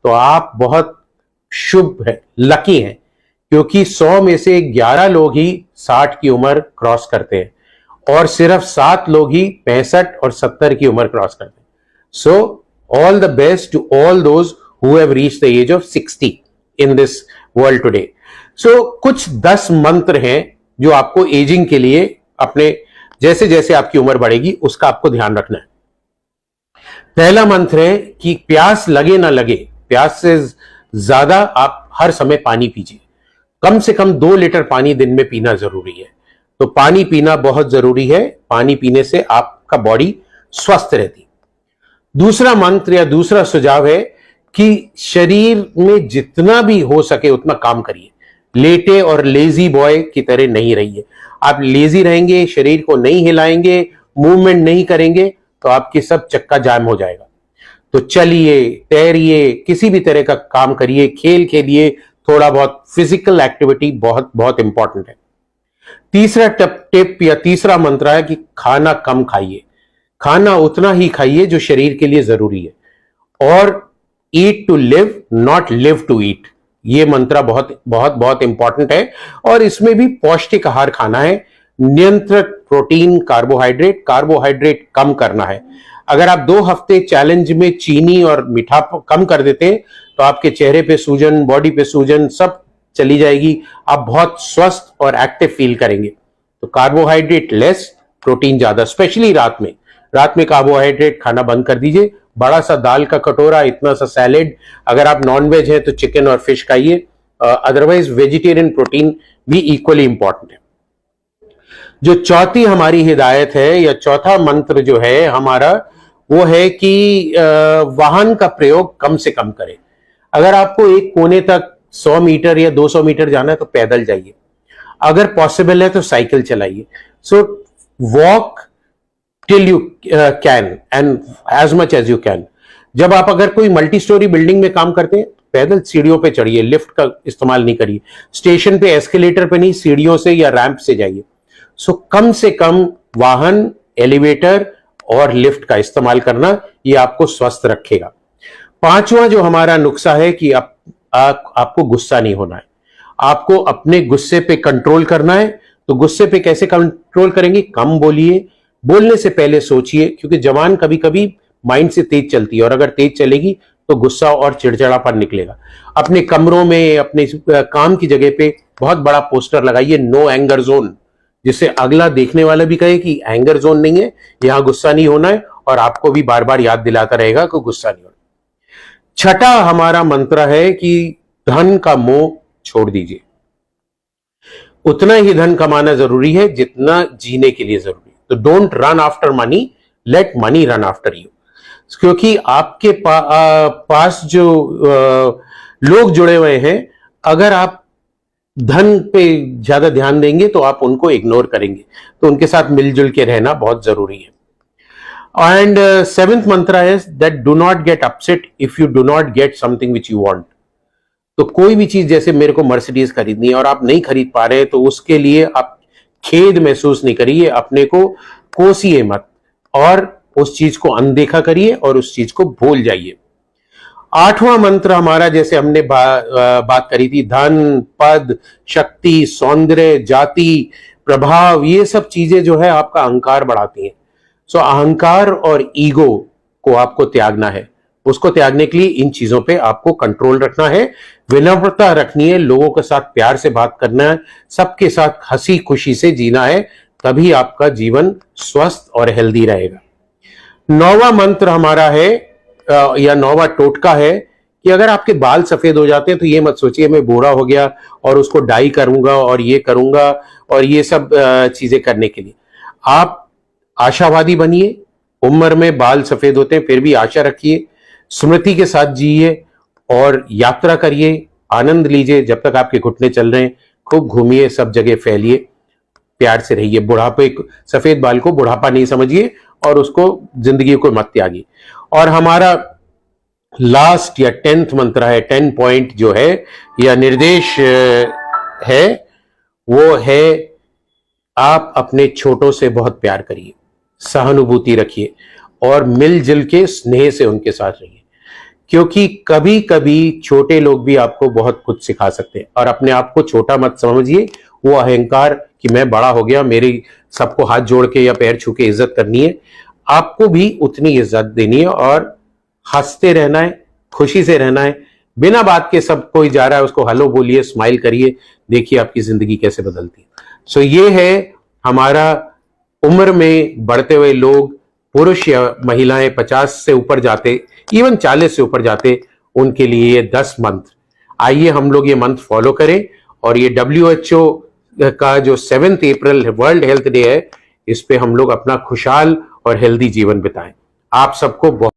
तो आप बहुत शुभ है, लकी हैं, क्योंकि 100 में से 11 लोग ही 60 की उम्र क्रॉस करते हैं और सिर्फ 7 लोग ही 65 और 70 की उम्र क्रॉस करते हैं. So all the best to all those who have reached the age of 60 in this world today. So कुछ 10 मंत्र हैं जो आपको एजिंग के लिए अपने जैसे जैसे आपकी उम्र बढ़ेगी उसका आपको ध्यान रखना है. पहला मंत्र है कि प्यास लगे ना लगे, प्यास से ज्यादा आप हर समय पानी पीजिए. कम से कम 2 लीटर पानी दिन में पीना जरूरी है. तो पानी पीना बहुत जरूरी है. पानी पीने से आपका बॉडी स्वस्थ रहती. दूसरा मंत्र या दूसरा सुझाव है कि शरीर में जितना भी हो सके उतना काम करिए. लेटे और लेजी बॉय की तरह नहीं रहिए. आप लेजी रहेंगे, शरीर को नहीं हिलाएंगे, मूवमेंट नहीं करेंगे तो आपकी सब चक्का जाम हो जाएगा. तो चलिए, तैरिए, किसी भी तरह का काम करिए, खेल खेलिए, थोड़ा बहुत फिजिकल एक्टिविटी बहुत बहुत इंपॉर्टेंट है. तीसरा टिप या तीसरा मंत्र है कि खाना कम खाइए. खाना उतना ही खाइए जो शरीर के लिए जरूरी है. और eat to live, not live to eat. ये मंत्र बहुत बहुत बहुत इंपॉर्टेंट है. और इसमें भी पौष्टिक आहार खाना है. नियंत्रित प्रोटीन, कार्बोहाइड्रेट कम करना है. अगर आप 2 हफ्ते चैलेंज में चीनी और मीठा कम कर देते हैं तो आपके चेहरे पे सूजन, बॉडी पे सूजन सब चली जाएगी. आप बहुत स्वस्थ और एक्टिव फील करेंगे. तो कार्बोहाइड्रेट लेस, प्रोटीन ज्यादा, स्पेशली रात में. रात में कार्बोहाइड्रेट खाना बंद कर दीजिए. बड़ा सा दाल का कटोरा, इतना सा सैलेड. अगर आप नॉन वेज है तो चिकन और फिश खाइए. अदरवाइज वेजिटेरियन प्रोटीन भी इक्वली इंपॉर्टेंट है. जो चौथी हमारी हिदायत है या चौथा मंत्र जो है हमारा, वो है कि वाहन का प्रयोग कम से कम करें. अगर आपको एक कोने तक 100 मीटर या 200 मीटर जाना है तो पैदल जाइए. अगर पॉसिबल है तो साइकिल चलाइए. So walk till you can and as much as you can. जब आप अगर कोई मल्टी स्टोरी बिल्डिंग में काम करते हैं, पैदल सीढ़ियों पे चढ़िए, लिफ्ट का इस्तेमाल नहीं करिए. स्टेशन पे एस्केलेटर पे नहीं, सीढ़ियों से या रैंप से जाइए. सो कम से कम वाहन, एलिवेटर और लिफ्ट का इस्तेमाल करना, ये आपको स्वस्थ रखेगा. पांचवा जो हमारा नुस्खा है कि आपको गुस्सा नहीं होना है. आपको अपने गुस्से पे कंट्रोल करना है. तो गुस्से पे कैसे कंट्रोल करेंगे? कम बोलिए. बोलने से पहले सोचिए, क्योंकि जबान कभी कभी माइंड से तेज चलती है और अगर तेज चलेगी तो गुस्सा और चिड़चिड़ापन निकलेगा. अपने कमरों में, अपने काम की जगह पे बहुत बड़ा पोस्टर लगाइए, नो एंगर जोन, जिससे अगला देखने वाला भी कहे कि एंगर जोन नहीं है, यहां गुस्सा नहीं होना है. और आपको भी बार बार याद दिलाता रहेगा कि गुस्सा नहीं होना. छठा हमारा मंत्र है कि धन का मोह छोड़ दीजिए. उतना ही धन कमाना जरूरी है जितना जीने के लिए जरूरी है. तो don't run after money, late money run after you. क्योंकि आपके पास जो लोग जुड़े हुए हैं, अगर आप धन पे ज्यादा ध्यान देंगे तो आप उनको इग्नोर करेंगे. तो उनके साथ मिलजुल के रहना बहुत जरूरी है. एंड 7th मंत्र है that do not get upset if you do not get something which you want. तो कोई भी चीज, जैसे मेरे को मर्सिडीज खरीदनी है और आप नहीं खरीद पा रहे, तो उसके लिए आप खेद महसूस नहीं करिए, अपने को कोसिए मत और उस चीज को अनदेखा करिए और उस चीज को भूल जाइए. 8वां मंत्र हमारा, जैसे हमने बात करी थी, धन, पद, शक्ति, सौंदर्य, जाति, प्रभाव, ये सब चीजें जो है आपका अहंकार बढ़ाती हैं. सो अहंकार और ईगो को आपको त्यागना है. उसको त्यागने के लिए इन चीजों पे आपको कंट्रोल रखना है. विनम्रता रखनी है, लोगों के साथ प्यार से बात करना है, सबके साथ हंसी खुशी से जीना है. तभी आपका जीवन स्वस्थ और हेल्दी रहेगा. 9वां मंत्र हमारा है या 9वां टोटका है कि अगर आपके बाल सफेद हो जाते हैं तो ये मत सोचिए मैं बूढ़ा हो गया और उसको डाई करूंगा और ये करूंगा और ये सब चीजें करने के लिए. आप आशावादी बनिए. उम्र में बाल सफेद होते हैं फिर भी आशा रखिए. स्मृति के साथ जिए और यात्रा करिए, आनंद लीजिए. जब तक आपके घुटने चल रहे हैं खूब घूमिए, सब जगह फैलिए, प्यार से रहिए. बुढ़ापे, सफेद बाल को बुढ़ापा नहीं समझिए और उसको जिंदगी को मत त्यागिए. और हमारा लास्ट या 10th मंत्र है, 10 पॉइंट जो है या निर्देश है, वो है आप अपने छोटों से बहुत प्यार करिए, सहानुभूति रखिए और मिलजुल के स्नेह से उनके साथ रहिए. क्योंकि कभी कभी छोटे लोग भी आपको बहुत कुछ सिखा सकते हैं। और अपने आप को छोटा मत समझिए, वो अहंकार कि मैं बड़ा हो गया, मेरी सबको हाथ जोड़ के या पैर छू के इज्जत करनी है। आपको भी उतनी इज्जत देनी है और हंसते रहना है, खुशी से रहना है। बिना बात के सब कोई जा रहा है उसको हेलो बोलिए, स्माइल करिए, देखिए आपकी जिंदगी कैसे बदलती है। सो ये है हमारा उम्र में बढ़ते हुए लोग, पुरुष या महिलाएं 50 से ऊपर जाते, इवन 40 से ऊपर जाते, उनके लिए ये 10 मंत्र। आइए हम लोग ये मंत्र फॉलो करें और ये WHO का जो 7 अप्रैल वर्ल्ड हेल्थ डे है, इस पे हम लोग अपना खुशहाल और हेल्दी जीवन बिताएं। आप सबको बहुत